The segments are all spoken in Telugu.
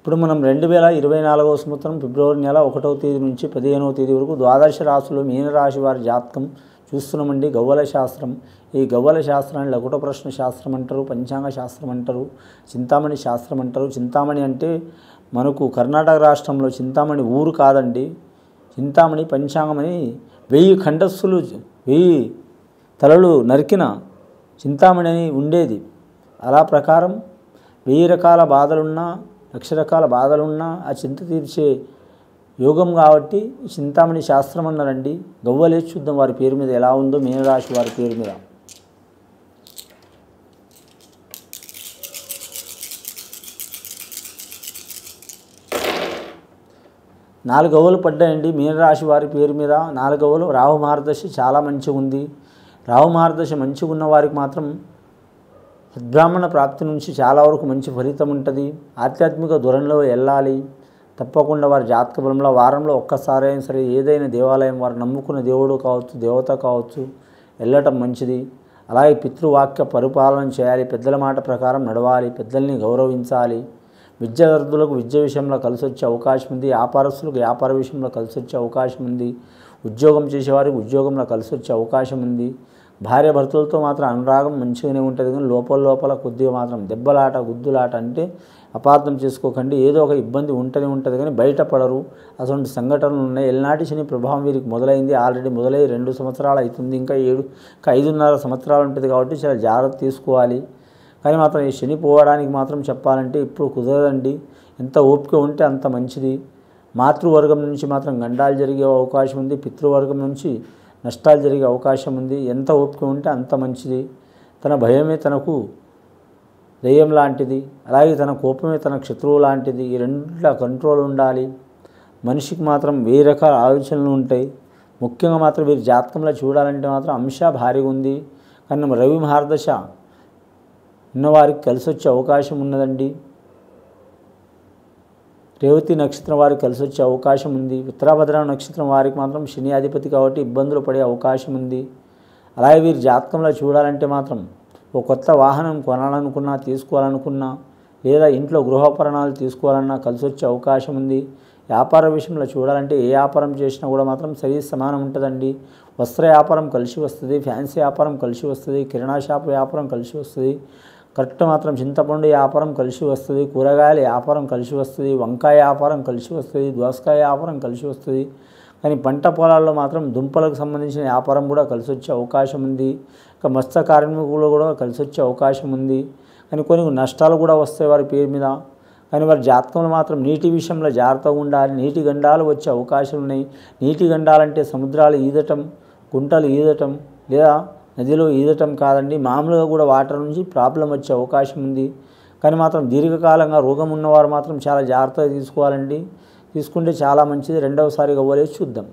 ఇప్పుడు మనం 2024వ సంవత్సరం ఫిబ్రవరి నెల 1వ తేదీ నుంచి 15వ తేదీ వరకు ద్వాదశ రాశులు మీనరాశి వారి జాతకం చూస్తున్నామండి. గవ్వల శాస్త్రం. ఈ గవ్వల శాస్త్రాన్ని లకుట ప్రశ్న శాస్త్రం అంటారు, పంచాంగ శాస్త్రం అంటారు, చింతామణి శాస్త్రం అంటారు. చింతామణి అంటే మనకు కర్ణాటక రాష్ట్రంలో చింతామణి ఊరు కాదండి. చింతామణి పంచాంగమని 1000 ఖండస్సులు 1000 తలలు నరికిన చింతామణి అని ఉండేది. అలా ప్రకారం 1000 రకాల బాధలున్నా, 1,00,000 రకాల బాధలున్నా ఆ చింత తీర్చే యోగం కాబట్టి చింతామణి శాస్త్రం అన్నారండి. గవ్వలేసి చూద్దాం వారి పేరు మీద ఎలా ఉందో. మీనరాశి వారి పేరు మీద 4 గవ్వలు పడ్డాయండి. మీనరాశి వారి పేరు మీద 4 గవ్వలు. రాహు మార్గదర్శి చాలా మంచిగా ఉంది. రాహు మార్గదర్శి మంచిగా ఉన్న వారికి మాత్రం సద్బ్రాహ్మణ ప్రాప్తి నుంచి చాలా వరకు మంచి ఫలితం ఉంటుంది. ఆధ్యాత్మిక ధోరణిలో వెళ్ళాలి తప్పకుండా. వారి జాతక బలంలో వారంలో ఒక్కసారి అయినా సరే ఏదైనా దేవాలయం, వారు నమ్ముకున్న దేవుడు కావచ్చు, దేవత కావచ్చు, వెళ్ళటం మంచిది. అలాగే పితృవాక్య పరిపాలన చేయాలి. పెద్దల మాట ప్రకారం నడవాలి. పెద్దల్ని గౌరవించాలి. విద్యార్థులకు విద్య విషయంలో కలిసి వచ్చే అవకాశం ఉంది. వ్యాపారస్తులకు వ్యాపార విషయంలో కలిసి వచ్చే అవకాశం ఉంది. ఉద్యోగం చేసేవారికి ఉద్యోగంలో కలిసి వచ్చే అవకాశం ఉంది. భార్య భర్తలతో మాత్రం అనురాగం మంచిగానే ఉంటుంది, కానీ లోపల కొద్దిగా మాత్రం దెబ్బలాట, గుద్దులాట అంటే అపార్థం చేసుకోకండి. ఏదో ఒక ఇబ్బంది ఉంటుంది కానీ బయటపడరు. అటువంటి సంఘటనలు ఉన్నాయి. ఎల్నాటి శని ప్రభావం వీరికి మొదలైంది. ఆల్రెడీ మొదలై 2 సంవత్సరాలు అవుతుంది. ఇంకా 5.5 సంవత్సరాలు ఉంటుంది కాబట్టి చాలా జాగ్రత్త తీసుకోవాలి. కానీ మాత్రం ఈ శని పోవడానికి మాత్రం చెప్పాలంటే ఇప్పుడు కుదరదండి. ఎంత ఓపిక ఉంటే అంత మంచిది. మాతృవర్గం నుంచి మాత్రం గండాలు జరిగే అవకాశం ఉంది. పితృవర్గం నుంచి నష్టాలు జరిగే అవకాశం ఉంది. ఎంత ఓపిక ఉంటే అంత మంచిది. తన భయమే తనకు దయ్యం లాంటిది, అలాగే తన కోపమే తన శత్రువు లాంటిది. ఈ రెండిట్ల కంట్రోల్ ఉండాలి. మనిషికి మాత్రం 1000 రకాల ఆలోచనలు ఉంటాయి. ముఖ్యంగా మాత్రం వీరి జాతకంలో చూడాలంటే మాత్రం అంశ భారీగా ఉంది. కానీ రవి మహార్దశ ఉన్నవారికి కలిసి వచ్చే అవకాశం ఉన్నదండి. రేవతి నక్షత్రం వారికి కలిసి వచ్చే అవకాశం ఉంది. ఉత్తరాభద్ర నక్షత్రం వారికి మాత్రం శని అధిపతి కాబట్టి ఇబ్బందులు పడే అవకాశం ఉంది. అలాగే వీరి జాతకంలో చూడాలంటే మాత్రం ఒక కొత్త వాహనం కొనాలనుకున్నా, తీసుకోవాలనుకున్నా, లేదా ఇంట్లో గృహోపకరణాలు తీసుకోవాలన్నా కలిసి వచ్చే అవకాశం ఉంది. వ్యాపార విషయంలో చూడాలంటే ఏ వ్యాపారం చేసినా కూడా మాత్రం సరి సమానం ఉంటుందండి. వస్త్ర వ్యాపారం కలిసి వస్తుంది, ఫ్యాన్సీ వ్యాపారం కలిసి వస్తుంది, కిరాణా షాప్ వ్యాపారం కలిసి వస్తుంది, కరెక్ట్ మాత్రం చింతపండు వ్యాపారం కలిసి వస్తుంది, కూరగాయల వ్యాపారం కలిసి వస్తుంది, వంకాయ వ్యాపారం కలిసి వస్తుంది, దోసకాయ వ్యాపారం కలిసి వస్తుంది. కానీ పంట పొలాల్లో మాత్రం దుంపలకు సంబంధించిన వ్యాపారం కూడా కలిసి వచ్చే అవకాశం ఉంది. ఇంకా మత్స్య కార్మికులు కూడా కలిసి వచ్చే అవకాశం ఉంది. కానీ కొన్ని నష్టాలు కూడా వస్తాయి వారి పేరు మీద. కానీ వారి జాతకంలో మాత్రం నీటి విషయంలో జాగ్రత్తగా ఉండాలి. నీటి గండాలు వచ్చే అవకాశాలు ఉన్నాయి. నీటి గండాలంటే సముద్రాలు ఈదటం, గుంటలు ఈదటం, లేదా నదిలో ఈదటం కాదండి. మామూలుగా కూడా వాటర్ నుంచి ప్రాబ్లం వచ్చే అవకాశం ఉంది. కానీ మాత్రం దీర్ఘకాలంగా రోగం ఉన్నవారు మాత్రం చాలా జాగ్రత్తగా తీసుకోవాలండి. తీసుకుంటే చాలా మంచిది. రెండవసారి గవ్వలేసి చూద్దాం.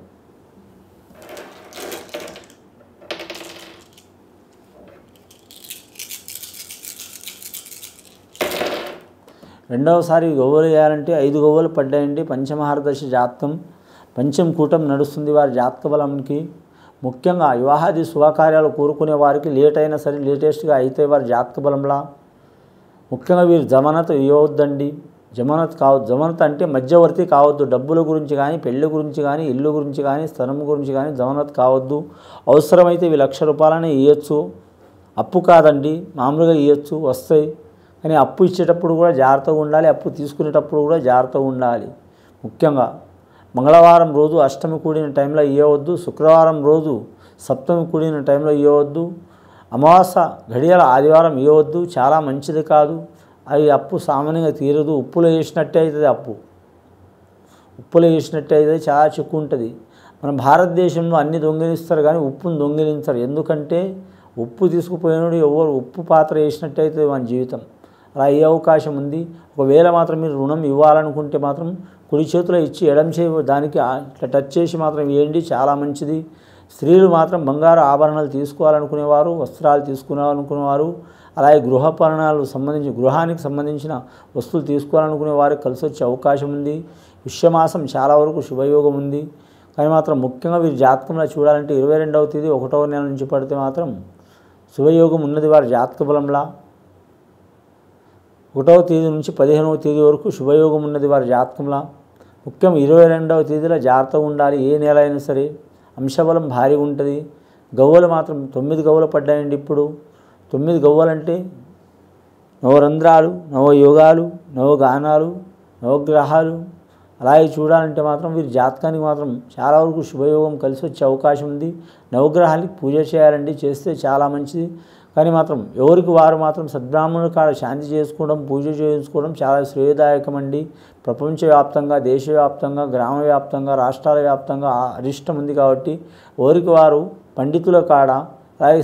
రెండవసారి గవ్వలు వేయాలంటే 5 గవ్వలు పడ్డాయండి. పంచమహారదశ జాతకం, పంచమ కూటం నడుస్తుంది వారి జాతక బలంకి. ముఖ్యంగా వివాహాది శుభకార్యాలు కోరుకునే వారికి లేట్ అయినా సరే లేటెస్ట్గా అయితే వారి జాతక బలంలా. ముఖ్యంగా వీరు జమానత్ ఇవ్వద్దండి. జమానత్ అంటే మధ్యవర్తి కావద్దు. డబ్బుల గురించి కానీ, పెళ్లి గురించి కానీ, ఇల్లు గురించి కానీ, స్థలం గురించి కానీ జమానత్ కావద్దు. అవసరమైతే ఇవి 1,00,000 రూపాయలనే ఇవ్వచ్చు. అప్పు కాదండి, మామూలుగా ఇవ్వచ్చు, వస్తాయి. కానీ అప్పు ఇచ్చేటప్పుడు కూడా జాగ్రత్తగా ఉండాలి. అప్పు తీసుకునేటప్పుడు కూడా జాగ్రత్తగా ఉండాలి. ముఖ్యంగా మంగళవారం రోజు అష్టమి కూడిన టైంలో ఇవ్వవద్దు. శుక్రవారం రోజు సప్తమి కూడిన టైంలో ఇవ్వవద్దు. అమావాస్య గడియల ఆదివారం ఇవ్వవద్దు. చాలా మంచిది కాదు. అది అప్పు సామాన్యంగా తీరదు. ఉప్పులో వేసినట్టే అవుతుంది. ఉప్పులో వేసినట్టే అవుతుంది. చాలా చిక్కు ఉంటుంది. మన భారతదేశంలో అన్ని దొంగిలిస్తారు కానీ ఉప్పును దొంగిలించరు. ఎందుకంటే ఉప్పు తీసుకుపోయినప్పుడు ఎవరు ఉప్పు పాత్ర వేసినట్టే అవుతుంది మన జీవితం. అలా అయ్యే అవకాశం ఉంది. ఒకవేళ మాత్రం మీరు రుణం ఇవ్వాలనుకుంటే మాత్రం కుడి చేతిలో ఇచ్చి ఎడం చేయి దానికి ఇట్లా టచ్ చేసి మాత్రం వేయండి, చాలా మంచిది. స్త్రీలు మాత్రం బంగారు ఆభరణాలు తీసుకోవాలనుకునేవారు, వస్త్రాలు తీసుకోవాలనుకునేవారు, అలాగే గృహానికి సంబంధించిన వస్తువులు తీసుకోవాలనుకునే వారికి కలిసి వచ్చే అవకాశం ఉంది. పుష్యమాసం చాలా వరకు శుభయోగం ఉంది. కానీ మాత్రం ముఖ్యంగా వీరి జాతకంలో చూడాలంటే 22వ తేదీ 1వ నెల నుంచి పడితే మాత్రం శుభయోగం ఉన్నది వారి జాతక బలంలా. 1వ తేదీ నుంచి 15వ తేదీ వరకు శుభయోగం ఉన్నది వారి జాతకంలో. ముఖ్యం 22వ తేదీలో జాగ్రత్తగా ఉండాలి. ఏ నెల అయినా సరే అంశబలం భారీగా ఉంటుంది. గవ్వలు మాత్రం 9 గవ్వలు పడ్డాయండి. ఇప్పుడు 9 గవ్వలంటే నవరంధ్రాలు, నవయోగాలు, నవగానాలు, నవగ్రహాలు. అలాగే చూడాలంటే మాత్రం వీరి జాతకానికి మాత్రం చాలా వరకు శుభయోగం కలిసి వచ్చే అవకాశం ఉంది. నవగ్రహాలకి పూజ చేయాలండి, చేస్తే చాలా మంచిది. కానీ మాత్రం ఎవరికి వారు మాత్రం సద్బ్రాహ్మణుల కాడ శాంతి చేసుకోవడం, పూజ చేయించుకోవడం చాలా శ్రేయదాయకం అండి. ప్రపంచవ్యాప్తంగా, దేశవ్యాప్తంగా, గ్రామ వ్యాప్తంగా, రాష్ట్రాల వ్యాప్తంగా అరిష్టం ఉంది. కాబట్టి ఎవరికి వారు పండితుల కాడ, అలాగే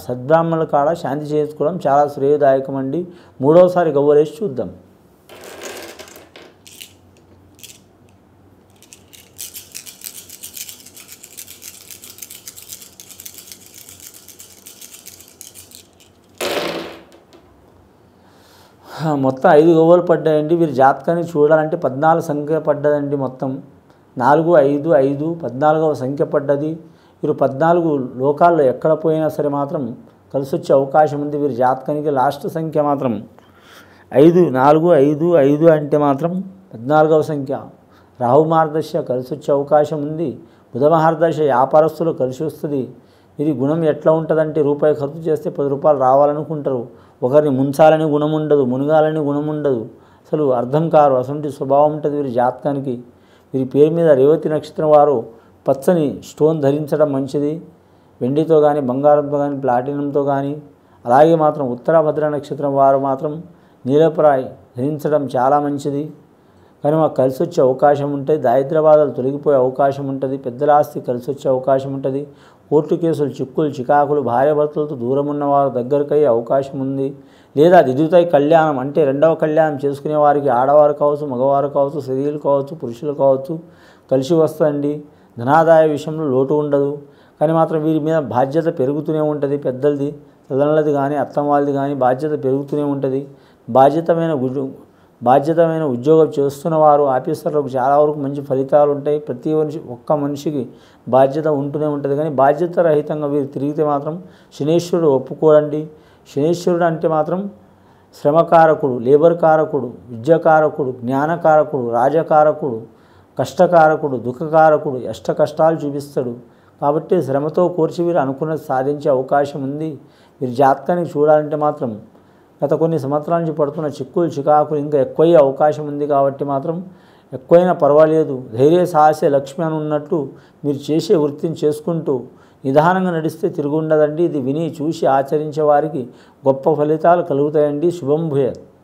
సద్బ్రాహ్మణుల కాడ శాంతి చేసుకోవడం చాలా శ్రేయదాయకం అండి. 3వసారి గవ్వలేసి చూద్దాం. మొత్తం 5 గవ్వలు పడ్డాయండి. వీరి జాతకాన్ని చూడాలంటే 14 సంఖ్య పడ్డదండి. మొత్తం 4, 5, 5 14వ సంఖ్య పడ్డది. వీరు 14 లోకాల్లో ఎక్కడ పోయినా సరే మాత్రం కలిసి వచ్చే అవకాశం ఉంది. వీరి జాతకానికి లాస్ట్ సంఖ్య మాత్రం 5, 4, 5, 5 అంటే మాత్రం 14వ సంఖ్య. రాహు మార్గదర్శ కలిసి వచ్చే అవకాశం ఉంది. బుధ మహార్దశ వ్యాపారస్తులు కలిసి వస్తుంది. ఇది గుణం ఎట్లా ఉంటుందంటే రూపాయి ఖర్చు చేస్తే 10 రూపాయలు రావాలనుకుంటారు. ఒకరిని ముంచాలని గుణం ఉండదు, మునగాలని గుణం ఉండదు. అసలు అర్థం కారు. అసలు స్వభావం ఉంటుంది వీరి జాతకానికి. వీరి పేరు మీద రేవతి నక్షత్రం వారు పచ్చని స్టోన్ ధరించడం మంచిది. వెండితో కానీ, బంగారంతో కానీ, ప్లాటినంతో కానీ. అలాగే మాత్రం ఉత్తరాభద్ర నక్షత్రం వారు మాత్రం నీలపరాయి ధరించడం చాలా మంచిది. కానీ మాకు కలిసి వచ్చే అవకాశం ఉంటుంది. దారిద్ర్య బాధలు తొలగిపోయే అవకాశం ఉంటుంది. పెద్దల ఆస్తి కలిసి వచ్చే అవకాశం ఉంటుంది. కోర్టు కేసులు, చిక్కులు, చికాకులు, భార్యాభర్తలతో దూరం ఉన్నవారు దగ్గరకయ్యే అవకాశం ఉంది. లేదా దిద్దుతాయి కళ్యాణం అంటే 2వ కళ్యాణం చేసుకునే వారికి ఆడవారు కావచ్చు, మగవారు కావచ్చు, స్త్రీలు కావచ్చు, పురుషులు కావచ్చు కలిసి వస్తుందండి. ధనాదాయ విషయంలో లోటు ఉండదు. కానీ మాత్రం వీరి మీద బాధ్యత పెరుగుతూనే ఉంటుంది. పెద్దలది, తదనలది కానీ, అత్తమ్మ వాళ్ళది కానీ బాధ్యత పెరుగుతూనే ఉంటుంది. బాధ్యతమైన ఉద్యోగం చేస్తున్న వారు, ఆఫీసర్లకు చాలా వరకు మంచి ఫలితాలు ఉంటాయి. ప్రతి ఒక్క మనిషికి బాధ్యత ఉంటూనే ఉంటుంది. కానీ బాధ్యత రహితంగా వీరు తిరిగితే మాత్రం శనీశ్వరుడు ఒప్పుకోడండి. శనీశ్వరుడు అంటే మాత్రం శ్రమకారకుడు, లేబర్ కారకుడు, విద్యాకారకుడు, జ్ఞానకారకుడు, రాజకారకుడు, కష్టకారకుడు, దుఃఖకారకుడు, అష్ట కష్టాలు చూపిస్తాడు. కాబట్టి శ్రమతో కూర్చి వీరు అనుకున్నది సాధించే అవకాశం ఉంది. వీరి జాతకానికి చూడాలంటే మాత్రం గత కొన్ని సంవత్సరాల నుంచి పడుతున్న చిక్కులు, చికాకులు ఇంకా ఎక్కువయ్యే అవకాశం ఉంది. కాబట్టి మాత్రం ఎక్కువైనా పర్వాలేదు, ధైర్య సాహసే లక్ష్మి అని ఉన్నట్లు మీరు చేసే వృత్తిని చేసుకుంటూ నిదానంగా నడిస్తే తిరుగుండదండి. ఇది విని చూసి ఆచరించే వారికి గొప్ప ఫలితాలు కలుగుతాయండి. శుభం భూయాత్.